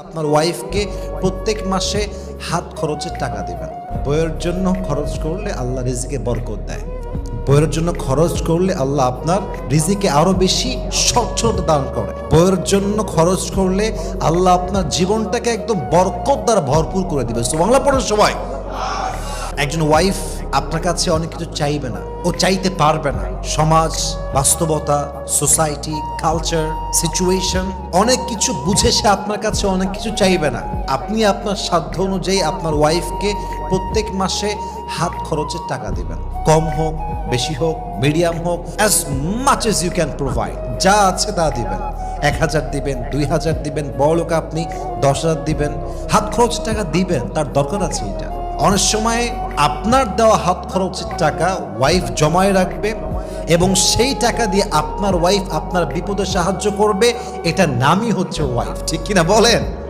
আপনার ওয়াইফকে প্রত্যেক মাসে হাত খরচের টাকা দিবেন। বইয়ের জন্য খরচ করলে আল্লাহ রিজিকে বরকত দেয়। বইয়ের জন্য খরচ করলে আল্লাহ আপনার রিজিকে আরো বেশি সচ্ছলতা দান করে। বইয়ের জন্য খরচ করলে আল্লাহ আপনার জীবনটাকে একদম বরকত দ্বারা ভরপুর করে দিবে। সুবহানাল্লাহ পড়ার সময় একজন ওয়াইফ আপনার কাছে অনেক কিছু চাইবে না, ও চাইতে পারবে না। সমাজ, বাস্তবতা, সোসাইটি, কালচার, সিচুয়েশন অনেক কিছু বুঝে সে আপনার কাছে অনেক কিছু চাইবে না। আপনি আপনার সাধ্য অনুযায়ী আপনার ওয়াইফকে প্রত্যেক মাসে হাত খরচের টাকা দিবেন। কম হোক, বেশি হোক, মিডিয়াম হোক, as much as you can provide. যা আছে তা দিবেন। 1000 দিবেন, 2000 দিবেন, বড় লোক আপনি 10,000 দিবেন। হাত খরচের টাকা দিবেন, তার দরকার আছে এটা। অনেক সময় আপনার দেওয়া হাত খরচের টাকা ওয়াইফ জমায় রাখবে এবং সেই টাকা দিয়ে আপনার ওয়াইফ আপনার বিপদে সাহায্য করবে। এটা নামই হচ্ছে ওয়াইফ, ঠিক কিনা বলেন?